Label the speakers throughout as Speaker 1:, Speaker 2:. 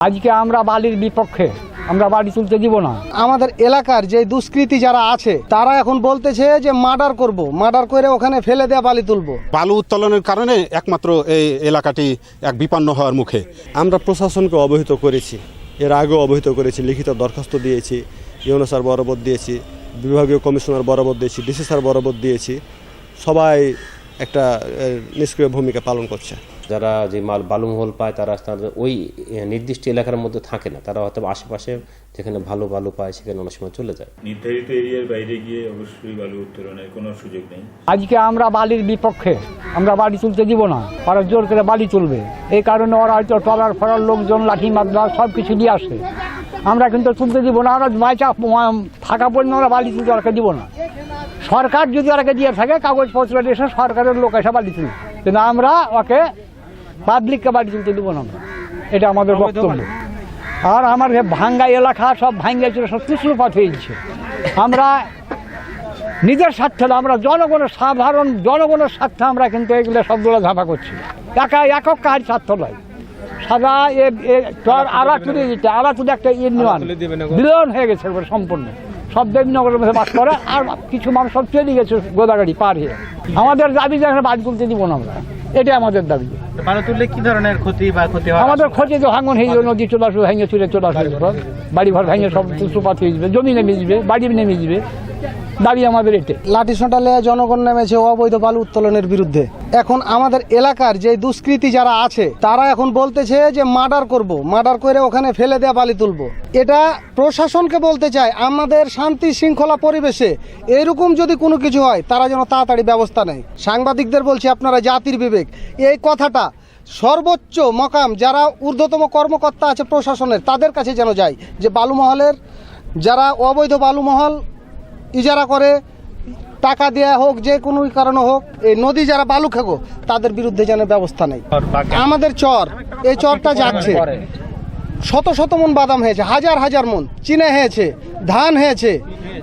Speaker 1: আজকে আমরা বালির বিপক্ষে, আমরা বাড়ি তুলতে দিব না।
Speaker 2: আমাদের এলাকার যে দুষ্কৃতী যারা আছে তারা এখন বলতেছে যে মার্ডার করব, মার্ডার করে ওখানে ফেলে দেয়া বালি তুলবো।
Speaker 3: বালু উত্তোলনের কারণে একমাত্র এই এলাকাটি এক বিপন্ন হওয়ার মুখে।
Speaker 4: আমরা প্রশাসনকে অবহিত করেছি, এর আগেও অবহিত করেছি, লিখিত দরখাস্ত দিয়েছি, ইউনো স্যার বরাবর দিয়েছি, বিভাগীয় কমিশনার বরাবর দিয়েছি, ডিসি স্যার বরাবর দিয়েছি। সবাই একটা নিষ্ক্রিয় ভূমিকা পালন করছে।
Speaker 5: যারা যে বালুমহল পায় তারা ওই নির্দিষ্ট এলাকার মধ্যে থাকে না, তারা হয়তো আশেপাশে যেখানে ভালো বালু পায় সেখানে অনেক সময় চলে যায়।
Speaker 6: নির্ধারিত এরিয়ার বাইরে গিয়ে অবশ্যই বালু উত্তোলনের কোনো সুযোগ নেই।
Speaker 1: আজকে আমরা বালির বিপক্ষে, আমরা বাড়ি তুলতে দিব না। ওরা জোর করে বালি তুলবে, এই কারণে ওরা হয়তো টলার ফলার লোকজন লাঠি মাদ্রা সব কিছু দিয়ে আসে। আমরা কিন্তু তুলতে দিব না। আমরা বাইচা থাকা পর্যন্ত আমরা বালি তুলতে ওরাকে দিব না। সরকার যদি ওরাকে দিয়ে থাকে কাগজপত্র এসে সরকারের লোক এসে বালি তুলবে, কিন্তু আমরা ওকে পাবলিককে বাড়ি তুলতে দিব না। এটা আমাদের বক্তব্য। আর আমার ভাঙ্গা এলাকা সব ভাঙ্গা ছিল, সব কৃষ্ণপাত হয়েছে। আমরা নিজের স্বার্থে, আমরা জনগণের সাধারণ জনগণের স্বার্থে আমরা কিন্তু এগুলো সবগুলো ঝাঁপা করছি। একক কাজ স্বার্থ নয়। সাদা আলাচুরি দিতে আলাচুরি একটা ইউনিয়ন বিলন হয়ে গেছে সম্পূর্ণ। সব দেবনগরের মধ্যে বাস করে, আর কিছু মানুষ সব চলে গেছে গোদাগাড়ি পার হয়ে। আমাদের দাবি যে বাড়ি তুলতে দিব না আমরা, এটাই আমাদের দাবি।
Speaker 7: বালু তুললে কি ধরনের ক্ষতি বা ক্ষতি হয়?
Speaker 1: আমাদের ক্ষতি তো ভাঙন হয়ে যাবে, নদী চলে আসবে, ভেঙে চলে আসবে, বাড়ি ঘর ভেঙে সব সূত্রপাত হয়ে যাবে, জমি নেমে যাবে, বাড়ি নেমে যাবে। দাবি আমাদের এটা।
Speaker 2: লাঠি সোঁটালে জনগণ নেমেছে অবৈধ বালু উত্তোলনের বিরুদ্ধে। এখন আমাদের এলাকার যে দুষ্কৃতী যারা আছে তারা এখন বলতেছে যে মার্ডার করব, মার্ডার করে ওখানে ফেলে দেয়া বালি তুলবো। এটা প্রশাসনকে বলতে চাই, আমাদের শান্তি শৃঙ্খলা পরিবেশে এরকম যদি কোনো কিছু হয় তারা যেন তাড়াতাড়ি ব্যবস্থা নেয়। সাংবাদিকদের বলছি, আপনারা জাতির বিবেক, এই কথাটা সর্বোচ্চ মকাম যারা ঊর্ধ্বতম কর্মকর্তা আছে প্রশাসনের তাদের কাছে যেন যায়, যে বালুমহলের যারা অবৈধ বালুমহল ইজারা করে, টাকা দেয়া হোক, যে কোনো কারণে হোক, এই নদী যারা বালু খেগো তাদের বিরুদ্ধে যেন ব্যবস্থা নেই। আমাদের চর, এই চরটা যাচ্ছে, শত শত মন বাদাম হয়েছে, হাজার হাজার মন চিনে হয়েছে, ধান হয়েছে,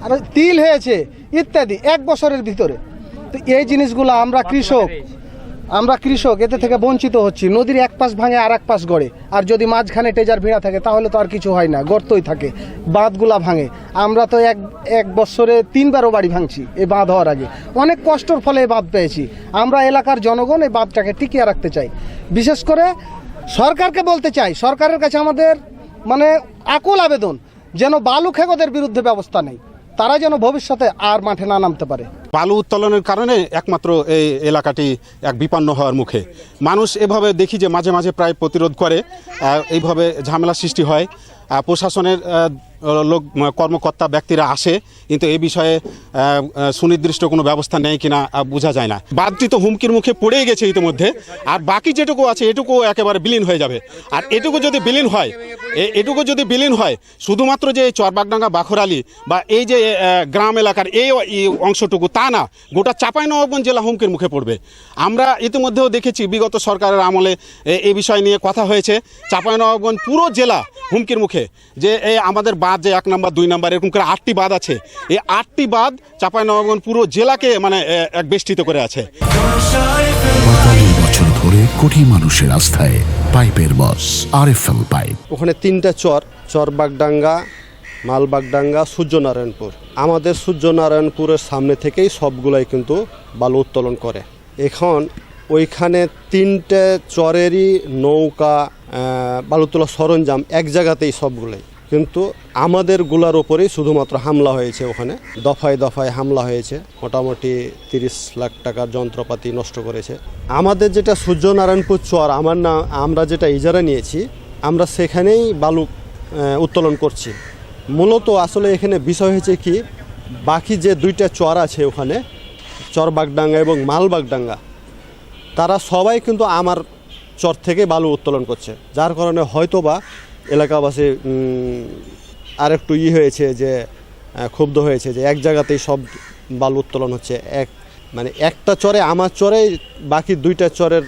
Speaker 2: আর তিল হয়েছে ইত্যাদি, এক বছরের ভিতরে। তো এই জিনিসগুলো আমরা কৃষক এতে থেকে বঞ্চিত হচ্ছি। নদীর এক পাশ ভাঙে আর এক পাশ গড়ে, আর যদি মাঝখানে টেজার ভিড়া থাকে তাহলে তো আর কিছু হয় না, গর্তই থাকে, বাঁধগুলা ভাঙে। আমরা তো এক বছরে 3 বারও বাড়ি ভাঙছি এই বাঁধ হওয়ার আগে। অনেক কষ্টর ফলে এই বাঁধ পেয়েছি। আমরা এলাকার জনগণ এই বাঁধটাকে টিকিয়ে রাখতে চাই। বিশেষ করে সরকারকে বলতে চাই, সরকারের কাছে আমাদের আকুল আবেদন যেন বালু খেগোদের বিরুদ্ধে ব্যবস্থা নেই, তারা যেন ভবিষ্যতে আর মাঠে না নামতে পারে।
Speaker 3: বালু উত্তোলনের কারণে একমাত্র এই এলাকাটি এক বিপন্ন হওয়ার মুখে। মানুষ এভাবে দেখি যে মাঝে মাঝে প্রায় প্রতিরোধ করে, এইভাবে ঝামেলা সৃষ্টি হয়। প্রশাসনের লোক কর্মকর্তা ব্যক্তিরা আসে, কিন্তু এই বিষয়ে সুনির্দিষ্ট কোনো ব্যবস্থা নেই কিনা বোঝা যায় না। বাঁধটি তো হুমকির মুখে পড়েই গেছে ইতিমধ্যে, আর বাকি যেটুকু আছে এটুকু একেবারে বিলীন হয়ে যাবে। আর এটুকু যদি বিলীন হয় শুধুমাত্র যে চরবাগডাঙ্গা বাখরালী বা এই যে গ্রাম এলাকার এই অংশটুকু তা না, গোটা চাঁপাইনবাবগঞ্জ জেলা হুমকির মুখে পড়বে। আমরা ইতিমধ্যেও দেখেছি বিগত সরকারের আমলে এই বিষয় নিয়ে কথা হয়েছে। চাঁপাইনবাবগঞ্জ পুরো জেলা হুমকির মুখে, যে আমাদের বাঁধ যে 1 নম্বর 2 নম্বর এরকম করে 8টি বাঁধ আছে, এই 8টি বাঁধ চাঁপাইনবাবগঞ্জ পুরো জেলাকে এক বেষ্টিত করে আছে।
Speaker 8: 45 বছর ধরে কোটি মানুষের আস্থায় পাইপের বস আরএফএল পাইপ।
Speaker 4: ওখানে 3টা চরবাগডাঙ্গা, মালবাগডাঙ্গা, সূর্যনারায়ণপুর। আমাদের সূর্যনারায়ণপুরের সামনে থেকেই সবগুলাই কিন্তু বালু উত্তোলন করে। এখন ওইখানে 3টে চরেরই নৌকা, বালু তোলা সরঞ্জাম এক জায়গাতেই সবগুলোই, কিন্তু আমাদের গুলার ওপরেই শুধুমাত্র হামলা হয়েছে। ওখানে দফায় দফায় হামলা হয়েছে, মোটামুটি 30 লাখ টাকার যন্ত্রপাতি নষ্ট করেছে। আমাদের যেটা সূর্যনারায়ণপুর চর, আমরা যেটা ইজারা নিয়েছি, আমরা সেখানেই বালু উত্তোলন করছি। মূলত আসলে এখানে বিষয় হয়েছে কি, বাকি যে 2টা চর আছে ওখানে, চরবাগডাঙ্গা এবং মালবাগডাঙ্গা, তারা সবাই কিন্তু আমার চর থেকে বালু উত্তোলন করছে, যার কারণে হয়তোবা এলাকাবাসী আরেকটু হয়েছে, যে ক্ষুব্ধ হয়েছে যে এক জায়গাতেই সব বালু উত্তোলন হচ্ছে। একটা চরে, আমার চরে, বাকি 2টা চরের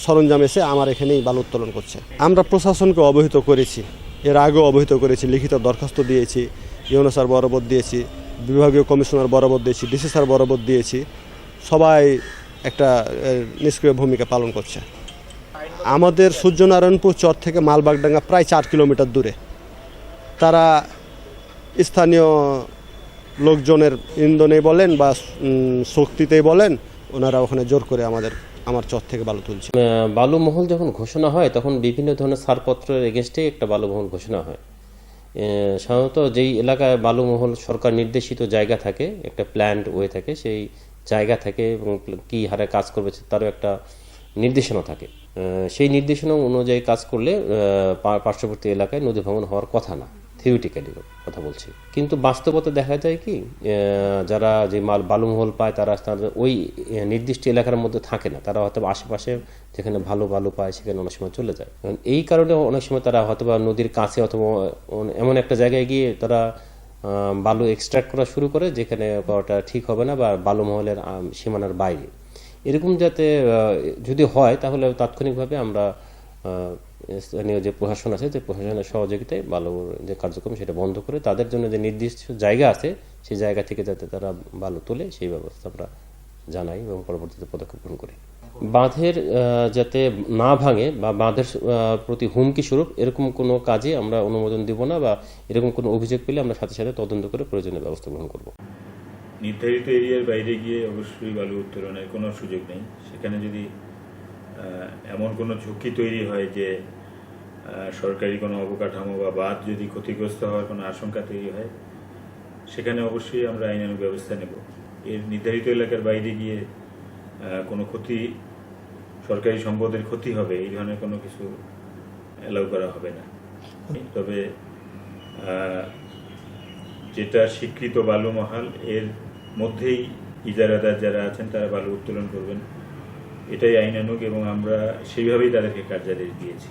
Speaker 4: সরঞ্জাম এসে আমার এখানেই বালু উত্তোলন করছে। আমরা প্রশাসনকে অবহিত করেছি, এর আগেও অবহিত করেছি, লিখিত দরখাস্ত দিয়েছি, ইউনো স্যার বরাবর দিয়েছি, বিভাগীয় কমিশনার বরাবর দিয়েছি, ডিসি স্যার বরাবর দিয়েছি। সবাই একটা নিষ্ক্রিয় ভূমিকা পালন করছে। আমাদের সূর্যনারায়ণপুর চর থেকে মালবাগডাঙ্গা প্রায় 4 কিলোমিটার দূরে। তারা স্থানীয় লোকজনের ইন্ধনে বলেন বা শক্তিতেই বলেন, ওনারা ওখানে জোর করে আমার চর থেকে বালু তুলছে।
Speaker 5: বালু মহল যখন ঘোষণা হয় তখন বিভিন্ন ধরনের ছাড়পত্রের এগেনস্টে একটা বালু মহল ঘোষণা হয়। সাধারণত যেই এলাকায় বালু মহল সরকার নির্দেশিত জায়গা থাকে, একটা প্ল্যান্ড ওয়ে থাকে, সেই জায়গা থাকে এবং কী হারে কাজ করবে তারও একটা নির্দেশনা থাকে। সেই নির্দেশনা অনুযায়ী কাজ করলে পার্শ্ববর্তী এলাকায় নদী ভাঙন হওয়ার কথা না, থিওরিটিক্যালি কথা বলছি। কিন্তু বাস্তবতা দেখা যায় কি, যারা যে বালুমহল পায় তারা ওই নির্দিষ্ট এলাকার মধ্যে থাকে না, তারা হয়তো আশেপাশে যেখানে ভালো বালু পায় সেখানে অনেক সময় চলে যায়। এই কারণে অনেক সময় তারা হয়তো বা নদীর কাছে অথবা এমন একটা জায়গায় গিয়ে তারা বালু এক্সট্রাক্ট করা শুরু করে যেখানে করাটা ঠিক হবে না বা বালুমহলের সীমানার বাইরে। এরকম যাতে যদি হয় তাহলে তাৎক্ষণিকভাবে আমরা স্থানীয় যে প্রশাসন আছে, যে প্রশাসনের সহযোগিতায় বালুর যে কার্যক্রম সেটা বন্ধ করে তাদের জন্য যে নির্দিষ্ট জায়গা আছে সেই জায়গা থেকে যাতে তারা বালু তোলে সেই ব্যবস্থা আমরা জানাই এবং পরবর্তীতে পদক্ষেপ গ্রহণ করি। বাঁধের যাতে না ভাঙে বা বাঁধের প্রতি হুমকি স্বরূপ এরকম কোনো কাজে আমরা অনুমোদন দিব না, বা এরকম কোনো অভিযোগ পেলে আমরা সাথে সাথে তদন্ত করে প্রয়োজনীয় ব্যবস্থা গ্রহণ করব।
Speaker 6: নির্ধারিত এরিয়ার বাইরে গিয়ে অবশ্যই বালু উত্তোলনের কোনো সুযোগ নেই। সেখানে যদি এমন কোনো ঝুঁকি তৈরি হয় যে সরকারি কোনো অবকাঠামো বা বাঁধ যদি ক্ষতিগ্রস্ত হওয়ার কোনো আশঙ্কা তৈরি হয়, সেখানে অবশ্যই আমরা আইনানুগ ব্যবস্থা নেব। এর নির্ধারিত এলাকার বাইরে গিয়ে কোনো ক্ষতি, সরকারি সম্পদের ক্ষতি হবে এই ধরনের কোনো কিছু অ্যালাউ করা হবে না। তবে যেটা স্বীকৃত বালু মহাল এর মধ্যেই ইজারাদার যারা আছেন তারা বালু উত্তোলন করবেন, এটাই আইনানুগ এবং আমরা সেইভাবেই তাদেরকে কার্যাদেশ দিয়েছি।